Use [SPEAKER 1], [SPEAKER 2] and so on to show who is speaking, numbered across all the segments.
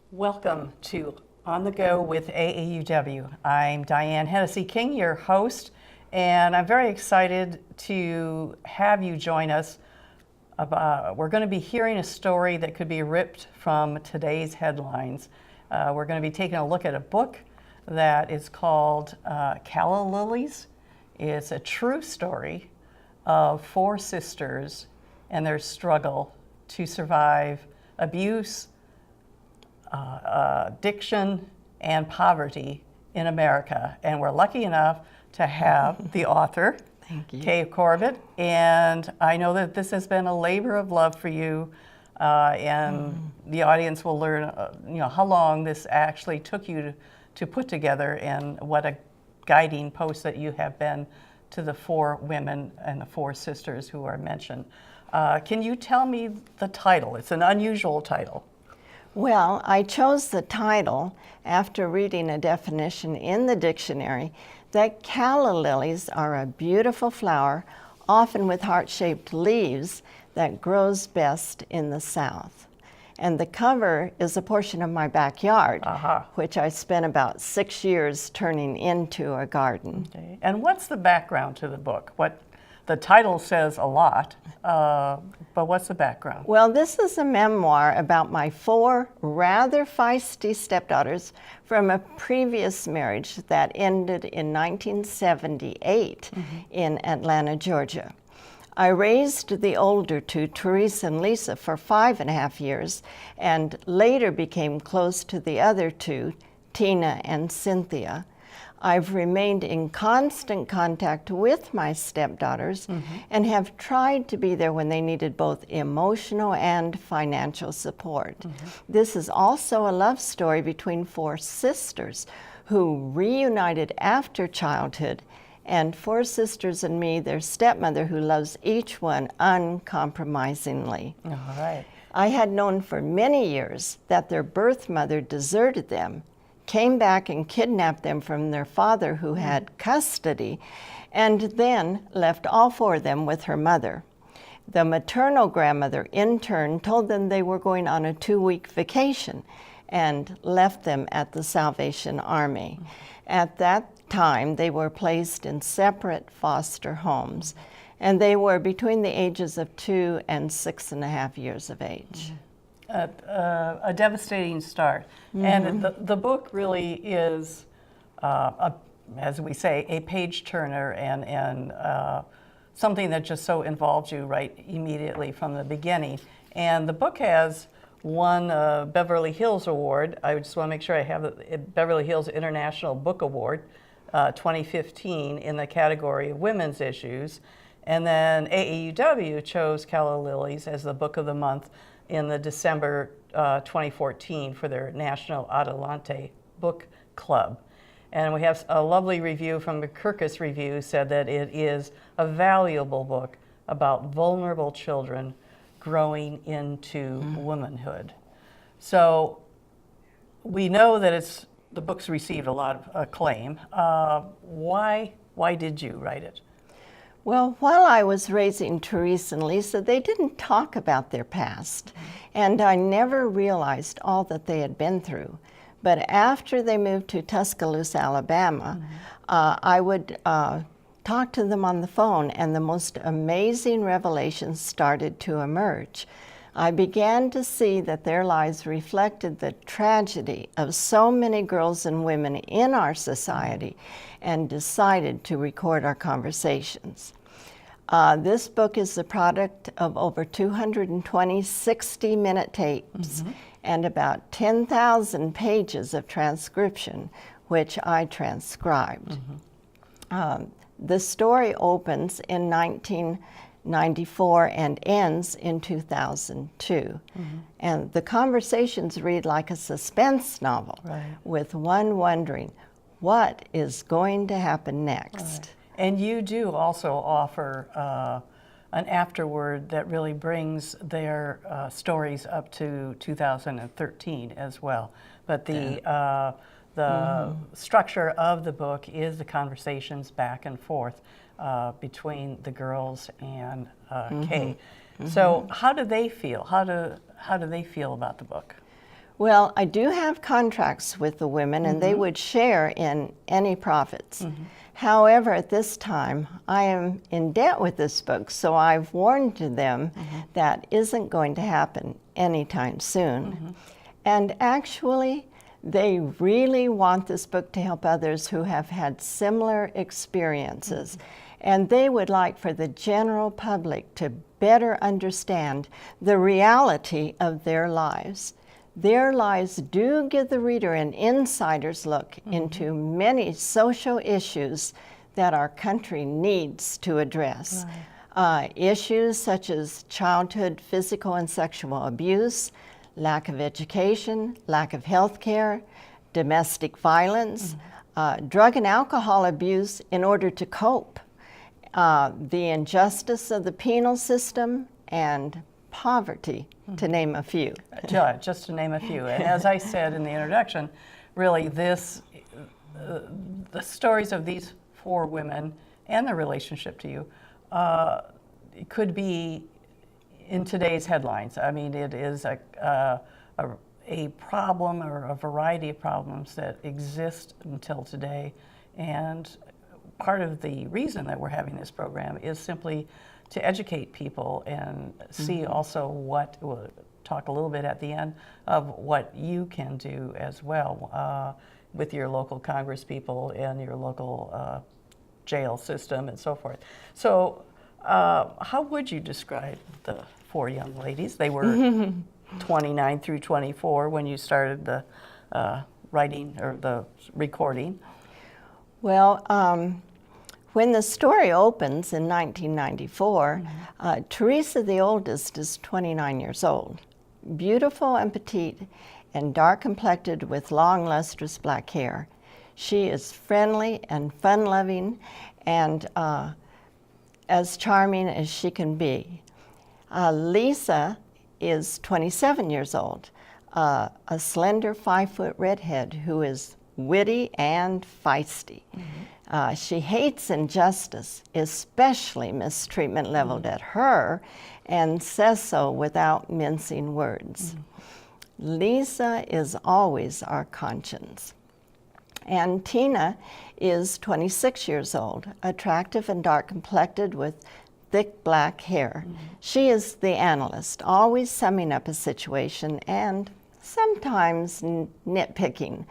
[SPEAKER 1] Welcome to On the Go with AAUW. I'm Diane Hennessy King, your host, and I'm very excited to have you join us. We're going to be hearing a story that could be ripped from today's headlines. We're going to be taking a look at a book that is called Calla Lilies. It's a true story of 4 sisters and their struggle to survive abuse, addiction, and poverty in America. And we're lucky enough to have the author,
[SPEAKER 2] Thank you.
[SPEAKER 1] Corbett, and I know that this has been a labor of love for you, and the audience will learn how long this actually took you to put together, and what a guiding post that you have been to the 4 women and the 4 sisters who are mentioned. Can you tell me the title? It's an unusual title.
[SPEAKER 2] Well, I chose the title after reading a definition in the dictionary that calla lilies are a beautiful flower, often with heart-shaped leaves, that grows best in the South. And the cover is a portion of my backyard, which I spent about 6 years turning into a garden.
[SPEAKER 1] Okay. And what's the background to the book? The title says a lot, but what's the background?
[SPEAKER 2] Well, this is a memoir about my 4 rather feisty stepdaughters from a previous marriage that ended in 1978 in Atlanta, Georgia. I raised the older 2, Teresa and Lisa, for 5.5 years, and later became close to the other 2, Tina and Cynthia. I've remained in constant contact with my stepdaughters and have tried to be there when they needed both emotional and financial support. This is also a love story between 4 sisters who reunited after childhood, and 4 sisters and me, their stepmother, who loves each one uncompromisingly.
[SPEAKER 1] All right.
[SPEAKER 2] I had known for many years that their birth mother deserted them, came back and kidnapped them from their father, who had custody, and then left all 4 of them with her mother. The maternal grandmother, in turn, told them they were going on a 2-week vacation and left them at the Salvation Army. At that time, they were placed in separate foster homes, and they were between the ages of 2 and 6.5 years of age.
[SPEAKER 1] A devastating start. And the book really is, as we say, a page turner, and something that just so involves you right immediately from the beginning. And the book has won a Beverly Hills Award. I just want to make sure I have the Beverly Hills International Book Award 2015 in the category of women's issues. And then AAUW chose Calla Lilies as the book of the month in the December 2014 for their National Adelante Book Club. And we have a lovely review from the Kirkus Review, said that it is a valuable book about vulnerable children growing into womanhood. So we know that the book's received a lot of acclaim. Why did you write it?
[SPEAKER 2] Well, while I was raising Teresa and Lisa, they didn't talk about their past, and I never realized all that they had been through. But after they moved to Tuscaloosa, Alabama, I would talk to them on the phone, and the most amazing revelations started to emerge. I began to see that their lives reflected the tragedy of so many girls and women in our society, and decided to record our conversations. This book is the product of over 220 60-minute tapes and about 10,000 pages of transcription, which I transcribed. The story opens in 1994 and ends in 2002. And the conversations read like a suspense novel, with one wondering, what is going to happen next?
[SPEAKER 1] And you do also offer an afterword that really brings their stories up to 2013 as well. But the structure of the book is the conversations back and forth between the girls and Kay. So how do they feel? How do they feel about the book?
[SPEAKER 2] Well, I do have contracts with the women, and they would share in any profits. However, at this time, I am in debt with this book, so I've warned them that isn't going to happen anytime soon. And actually, they really want this book to help others who have had similar experiences. And they would like for the general public to better understand the reality of their lives. Their lives do give the reader an insider's look into many social issues that our country needs to address. Issues such as childhood physical and sexual abuse, lack of education, lack of health care, domestic violence, drug and alcohol abuse in order to cope, the injustice of the penal system, and poverty, to name a few.
[SPEAKER 1] Just to name a few. And as I said in the introduction, really the stories of these 4 women and their relationship to you could be in today's headlines. I mean, it is a problem or a variety of problems that exist until today. And part of the reason that we're having this program is simply to educate people and see also what, we'll talk a little bit at the end, of what you can do as well with your local Congress people and your local jail system and so forth. So how would you describe the 4 young ladies? They were 29 through 24 when you started the writing or the recording.
[SPEAKER 2] Well, when the story opens in 1994, Teresa, the oldest, is 29 years old. Beautiful and petite and dark-complected with long, lustrous black hair. She is friendly and fun-loving and as charming as she can be. Lisa is 27 years old, a slender 5-foot redhead who is witty and feisty. She hates injustice, especially mistreatment leveled at her, and says so without mincing words. Lisa is always our conscience. And Tina is 26 years old, attractive and dark-complected with thick black hair. She is the analyst, always summing up a situation and sometimes nitpicking,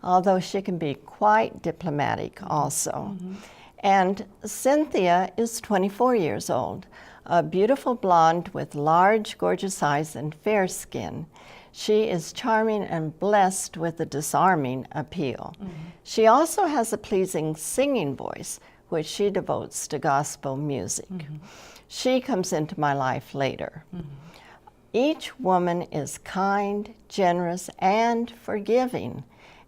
[SPEAKER 2] although she can be quite diplomatic also. And Cynthia is 24 years old, a beautiful blonde with large, gorgeous eyes and fair skin. She is charming and blessed with a disarming appeal. She also has a pleasing singing voice, which she devotes to gospel music. She comes into my life later. Each woman is kind, generous, and forgiving,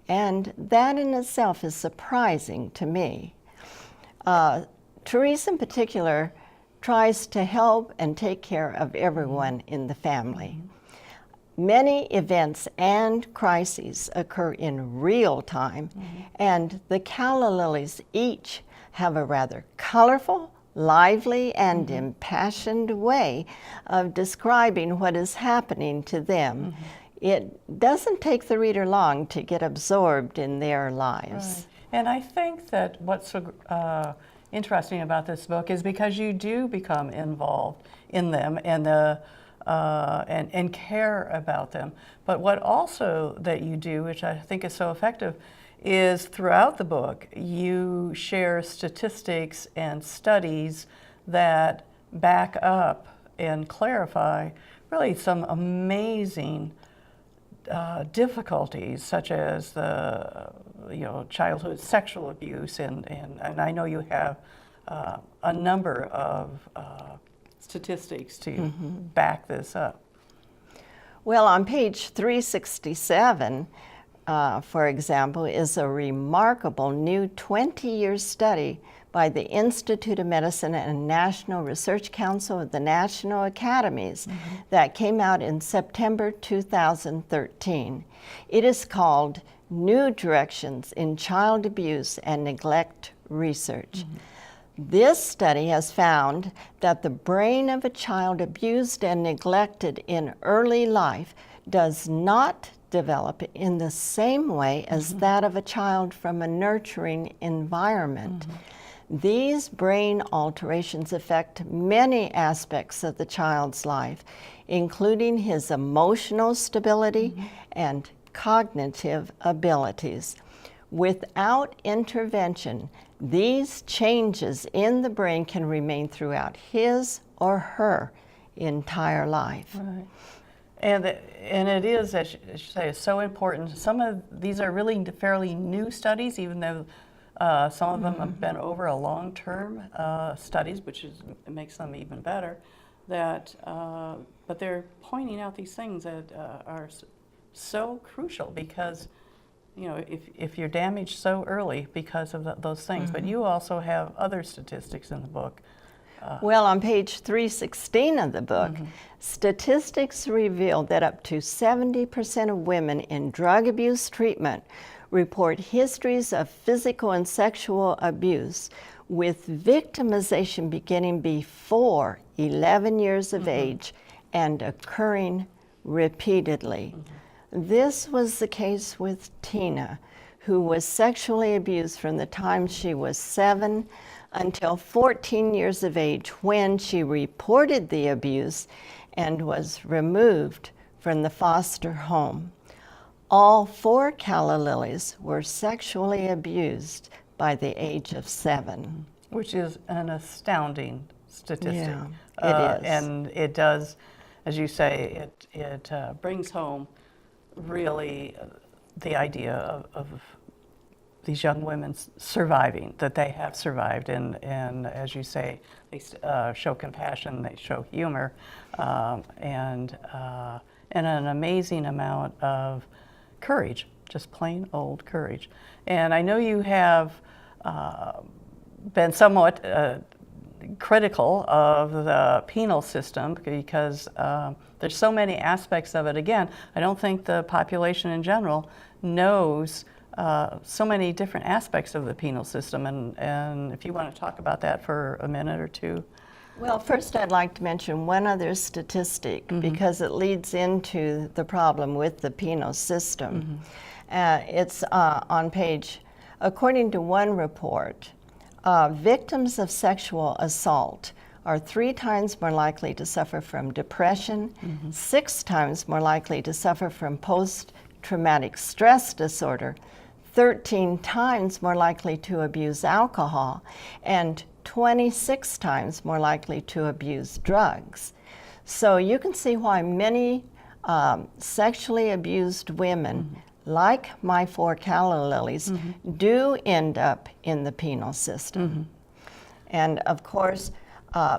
[SPEAKER 2] and that in itself is surprising to me. Teresa in particular tries to help and take care of everyone in the family. Many events and crises occur in real time, and the Calla Lilies each have a rather colorful, lively, and impassioned way of describing what is happening to them. It doesn't take the reader long to get absorbed in their lives.
[SPEAKER 1] And I think that what's so interesting about this book is because you do become involved in them and and care about them. But what also that you do, which I think is so effective, is throughout the book you share statistics and studies that back up and clarify really some amazing difficulties, such as the childhood sexual abuse, and I know you have a number of statistics to back this up.
[SPEAKER 2] Well, on page 367, for example, is a remarkable new 20-year study by the Institute of Medicine and National Research Council of the National Academies that came out in September 2013. It is called New Directions in Child Abuse and Neglect Research. This study has found that the brain of a child abused and neglected in early life does not develop in the same way as that of a child from a nurturing environment. These brain alterations affect many aspects of the child's life, including his emotional stability and cognitive abilities. Without intervention, these changes in the brain can remain throughout his or her entire life.
[SPEAKER 1] Right. And it is, as you say, so important. Some of these are really fairly new studies, even though some of them have been over a long-term studies, which makes them even better. But they're pointing out these things that are so crucial because, you know, if you're damaged so early because of those things. But you also have other statistics in the book.
[SPEAKER 2] Well, on page 316 of the book, statistics reveal that up to 70% of women in drug abuse treatment report histories of physical and sexual abuse, with victimization beginning before 11 years of age and occurring repeatedly. This was the case with Tina, who was sexually abused from the time she was 7 until 14 years of age, when she reported the abuse and was removed from the foster home. All 4 Calla Lilies were sexually abused by the age of 7.
[SPEAKER 1] Which is an astounding statistic.
[SPEAKER 2] Yeah, it is.
[SPEAKER 1] And it does, as you say, it brings home really the idea of these young women surviving, that they have survived, and as you say, they show compassion, they show humor, and an amazing amount of courage, just plain old courage. And I know you have been somewhat critical of the penal system because there's so many aspects of it. Again, I don't think the population in general knows so many different aspects of the penal system, and if you want to talk about that for a minute or two.
[SPEAKER 2] Well, first I'd like to mention one other statistic because it leads into the problem with the penal system. It's on page, according to one report, victims of sexual assault are 3 times more likely to suffer from depression, 6 times more likely to suffer from post-traumatic stress disorder, 13 times more likely to abuse alcohol, and 26 times more likely to abuse drugs. So you can see why many sexually abused women, like my 4 Calla Lilies, do end up in the penal system. And of course,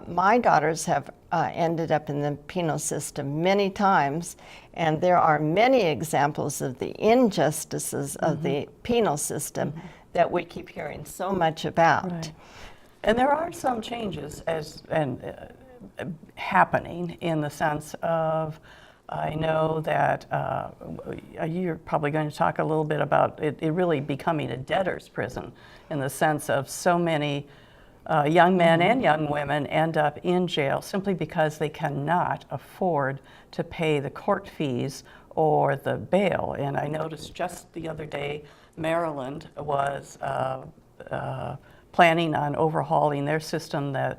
[SPEAKER 2] my daughters have ended up in the penal system many times, and there are many examples of the injustices of the penal system that we keep hearing so much about.
[SPEAKER 1] Right. And there are some changes happening in the sense of, I know that you're probably going to talk a little bit about it really becoming a debtor's prison, in the sense of so many young men and young women end up in jail simply because they cannot afford to pay the court fees or the bail. And I noticed just the other day, Maryland was planning on overhauling their system, that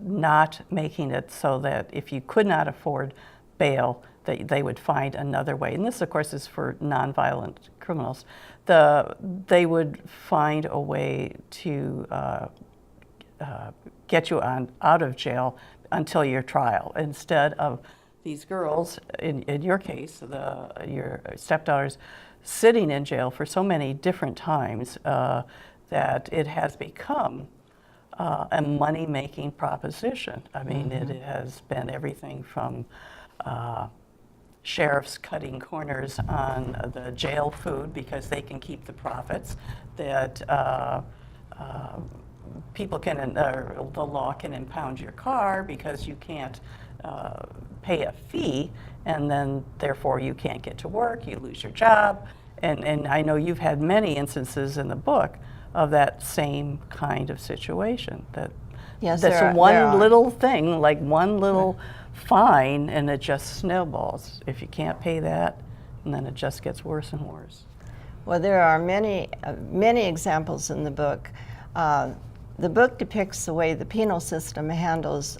[SPEAKER 1] not making it so that if you could not afford bail, that they would find another way. And this, of course, is for nonviolent criminals. They would find a way to get you out of jail until your trial, instead of these girls, in your case, your stepdaughters, sitting in jail for so many different times that it has become a money-making proposition. I mean, it has been everything from sheriffs cutting corners on the jail food because they can keep the profits, that people can, the law can impound your car because you can't pay a fee, and then therefore you can't get to work, you lose your job. And I know you've had many instances in the book of that same kind of situation.
[SPEAKER 2] Yes,
[SPEAKER 1] that's
[SPEAKER 2] there
[SPEAKER 1] one
[SPEAKER 2] are.
[SPEAKER 1] little thing, like one little fine, and it just snowballs. If you can't pay that, and then it just gets worse and worse.
[SPEAKER 2] Well, there are many examples in the book. The book depicts the way the penal system handles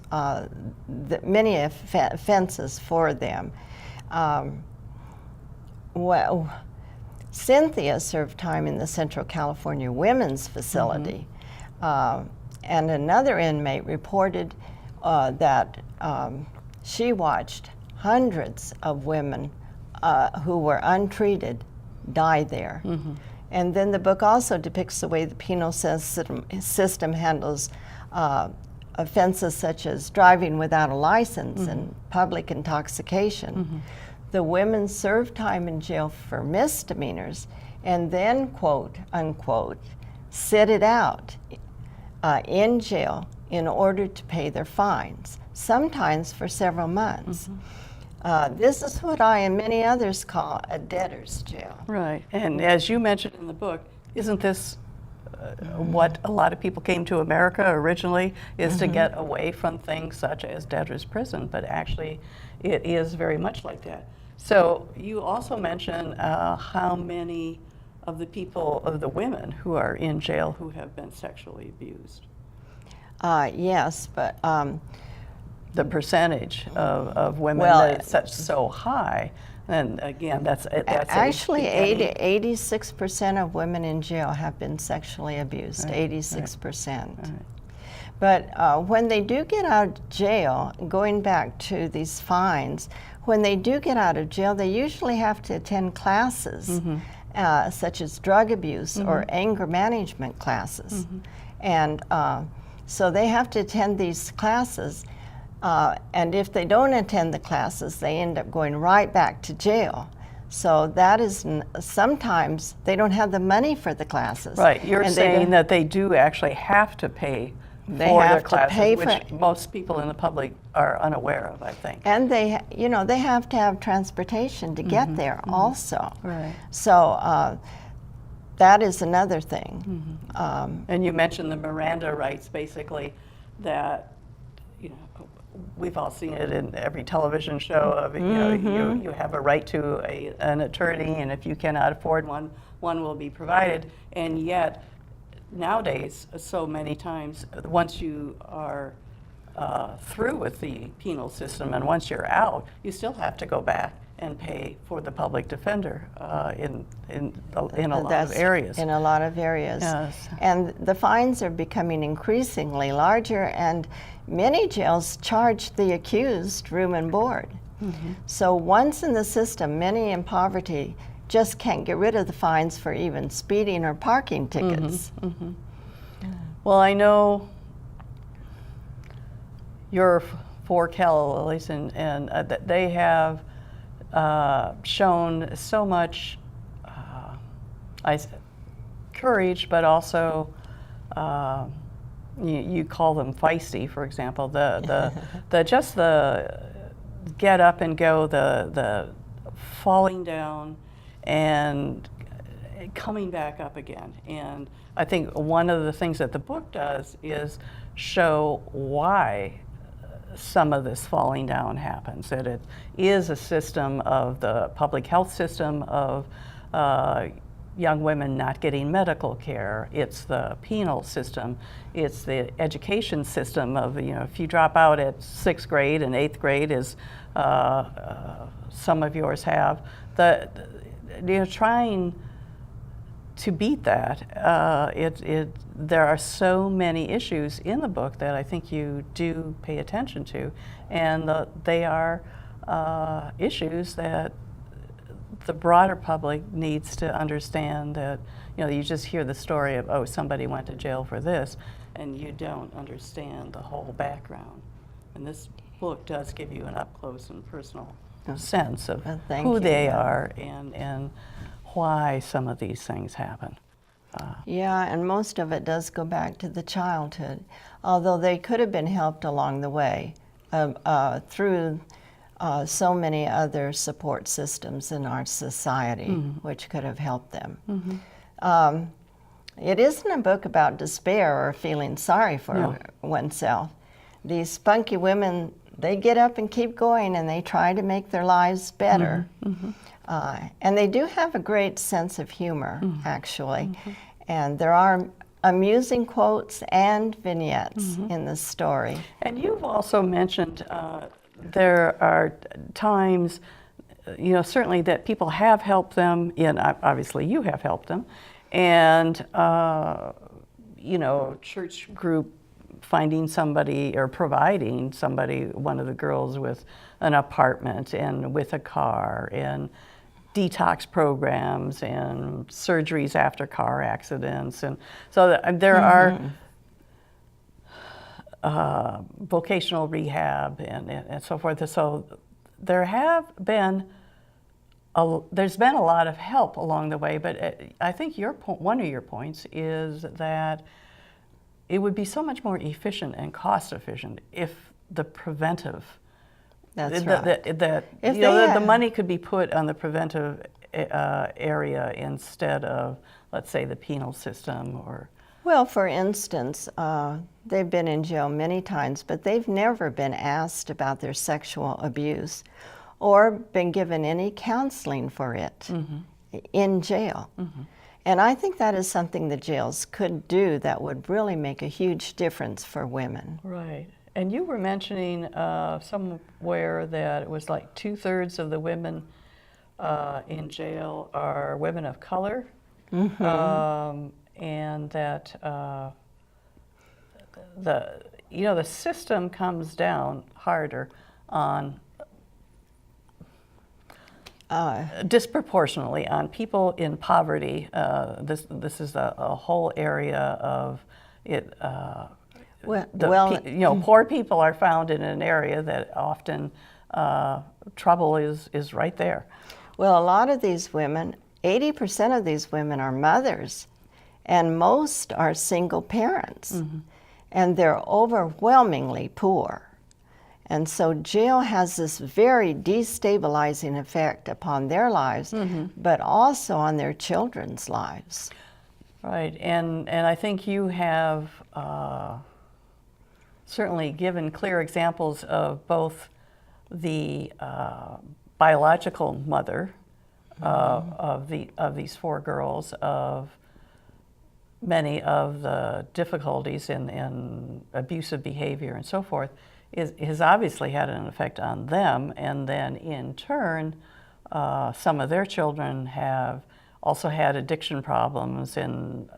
[SPEAKER 2] many offenses for them. Well, Cynthia served time in the Central California Women's Facility, and another inmate reported that she watched hundreds of women who were untreated die there. And then the book also depicts the way the penal system handles offenses such as driving without a license and public intoxication. The women served time in jail for misdemeanors and then, quote unquote, sit it out in jail in order to pay their fines, sometimes for several months. This is what I and many others call a debtor's jail.
[SPEAKER 1] Right, and as you mentioned in the book, isn't this what a lot of people came to America originally, is to get away from things such as debtor's prison, but actually it is very much like that. So you also mentioned how many of the women who are in jail who have been sexually abused.
[SPEAKER 2] Yes, but
[SPEAKER 1] the percentage of women that is so high, and again, that's
[SPEAKER 2] actually 86% of women in jail have been sexually abused. 86%.
[SPEAKER 1] Right.
[SPEAKER 2] But when they do get out of jail, going back to these fines, when they do get out of jail, they usually have to attend classes such as drug abuse or anger management classes, and so they have to attend these classes. And if they don't attend the classes, they end up going right back to jail. So that is, sometimes they don't have the money for the classes.
[SPEAKER 1] Right, you're saying that they do actually have to pay for their classes, which most people in the public are unaware of, I think.
[SPEAKER 2] And they have to have transportation to get there also.
[SPEAKER 1] Right.
[SPEAKER 2] So that is another thing.
[SPEAKER 1] And you mentioned the Miranda rights, basically, that, we've all seen it in every television show of, you have a right to an attorney, and if you cannot afford one will be provided. And yet, nowadays, so many times, once you are through with the penal system and once you're out, you still have to go back and pay for the public defender in a lot of areas.
[SPEAKER 2] In a lot of areas.
[SPEAKER 1] Yes.
[SPEAKER 2] And the fines are becoming increasingly larger, and many jails charge the accused room and board. So once in the system, many in poverty just can't get rid of the fines for even speeding or parking tickets.
[SPEAKER 1] Well, I know you're for Calla Lilies, and that they have shown so much courage, but also you call them feisty, for example. Just the get up and go, the falling down and coming back up again. And I think one of the things that the book does is show why some of this falling down happens, that it is a system of the public health system of young women not getting medical care. It's the penal system. It's the education system of, if you drop out at 6th grade and 8th grade, as some of yours have, trying to beat that. There are so many issues in the book that I think you do pay attention to, and they are issues that the broader public needs to understand. That you just hear the story of, oh, somebody went to jail for this, and you don't understand the whole background. And this book does give you an up-close and personal sense of
[SPEAKER 2] thank
[SPEAKER 1] who
[SPEAKER 2] you.
[SPEAKER 1] they are and why some of these things happen.
[SPEAKER 2] Yeah, and most of it does go back to the childhood, although they could have been helped along the way through so many other support systems in our society, which could have helped them. It isn't a book about despair or feeling sorry for oneself. These spunky women, they get up and keep going, and they try to make their lives better. And they do have a great sense of humor, actually. And there are amusing quotes and vignettes in the story.
[SPEAKER 1] And you've also mentioned there are times, certainly that people have helped them, and obviously you have helped them, and, church group finding somebody or providing somebody, one of the girls, with an apartment and with a car, and detox programs and surgeries after car accidents. And so there are vocational rehab and so forth. So there have been there's been a lot of help along the way, but I think one of your points is that it would be so much more efficient and cost efficient if the preventive,
[SPEAKER 2] That's right.
[SPEAKER 1] the money could be put on the preventive area instead of, let's say, the penal system or.
[SPEAKER 2] Well, for instance, they've been in jail many times, but they've never been asked about their sexual abuse or been given any counseling for it in jail. And I think that is something the jails could do that would really make a huge difference for women.
[SPEAKER 1] Right. And you were mentioning somewhere that it was like 2/3 of the women in jail are women of color, and that the system comes down harder on disproportionately on people in poverty. This is a whole area of it. Poor people are found in an area that often trouble is right there.
[SPEAKER 2] Well, a lot of these women, 80% of these women are mothers, and most are single parents, and they're overwhelmingly poor. And so jail has this very destabilizing effect upon their lives, but also on their children's lives.
[SPEAKER 1] Right, and I think you have certainly given clear examples of both the biological mother of these 4 girls, of many of the difficulties in abusive behavior and so forth, has obviously had an effect on them, and then in turn, some of their children have also had addiction problems and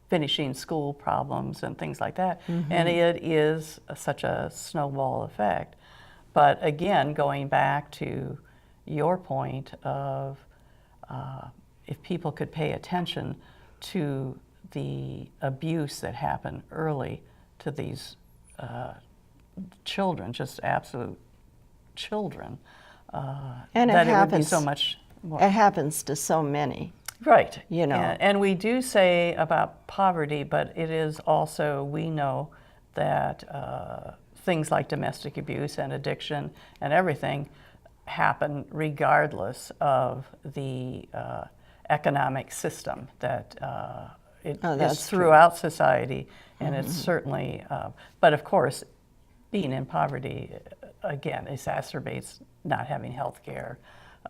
[SPEAKER 1] finishing school problems and things like that. And it is such a snowball effect. But again, going back to your point of if people could pay attention to the abuse that happened early to these children, just absolute children,
[SPEAKER 2] And
[SPEAKER 1] that
[SPEAKER 2] it
[SPEAKER 1] it would be
[SPEAKER 2] happens.
[SPEAKER 1] so much more.
[SPEAKER 2] It happens to so many.
[SPEAKER 1] Right.
[SPEAKER 2] You know.
[SPEAKER 1] And we do say about poverty, but it is also, we know that things like domestic abuse and addiction and everything happen regardless of the economic system that it
[SPEAKER 2] that's
[SPEAKER 1] is throughout society, and it's certainly, but of course, being in poverty, again, exacerbates not having health care,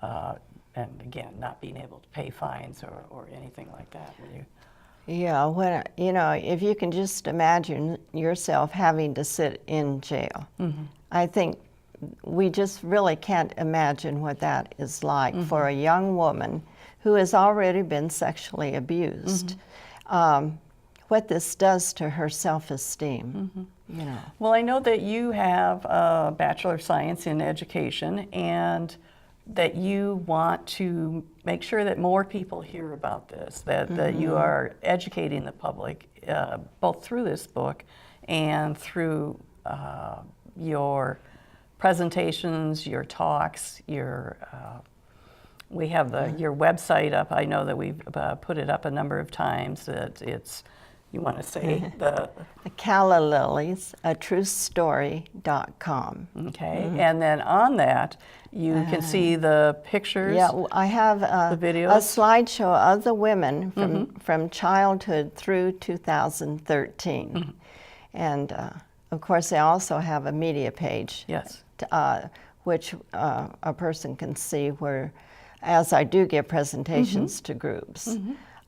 [SPEAKER 1] and again, not being able to pay fines or anything like that.
[SPEAKER 2] Yeah, when if you can just imagine yourself having to sit in jail, I think we just really can't imagine what that is like for a young woman who has already been sexually abused. What this does to her self-esteem,
[SPEAKER 1] Well, I know that you have a Bachelor of Science in Education, and that you want to make sure that more people hear about this, that you are educating the public, both through this book and through your presentations, your talks, we have your website up. I know that we've put it up a number of times. That it's, you want to say the
[SPEAKER 2] Calla Lilies, atruestory.com.
[SPEAKER 1] Okay, and then on that you can see the pictures.
[SPEAKER 2] Yeah, I have a
[SPEAKER 1] videos?
[SPEAKER 2] slideshow of the women from childhood through 2013. And of course, they also have a media page.
[SPEAKER 1] Yes.
[SPEAKER 2] Which a person can see where, as I do give presentations to groups.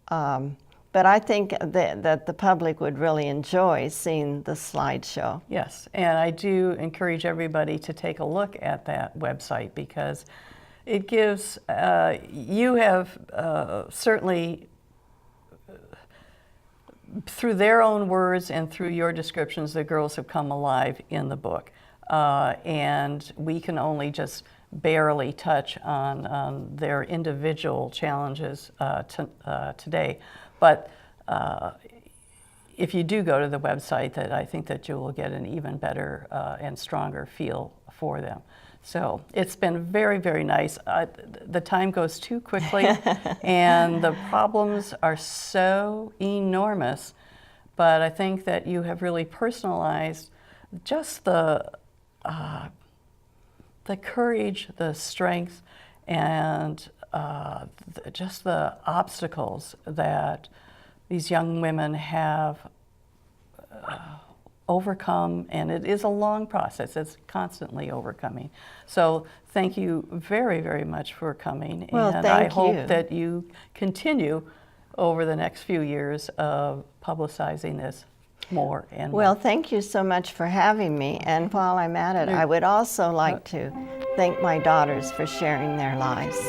[SPEAKER 2] But I think that the public would really enjoy seeing the slideshow.
[SPEAKER 1] Yes, and I do encourage everybody to take a look at that website because it gives, you have certainly, through their own words and through your descriptions, the girls have come alive in the book. And we can only just barely touch on their individual challenges today. But if you do go to the website, that I think that you will get an even better and stronger feel for them. So it's been very, very nice. The time goes too quickly, and the problems are so enormous. But I think that you have really personalized just the courage, the strength, and just the obstacles that these young women have overcome, and it is a long process. It's constantly overcoming. So thank you very, very much for coming.
[SPEAKER 2] Well,
[SPEAKER 1] and
[SPEAKER 2] thank
[SPEAKER 1] I hope
[SPEAKER 2] you.
[SPEAKER 1] that you continue over the next few years of publicizing this more and more.
[SPEAKER 2] Well, thank you so much for having me. And while I'm at it, I would also like to thank my daughters for sharing their lives.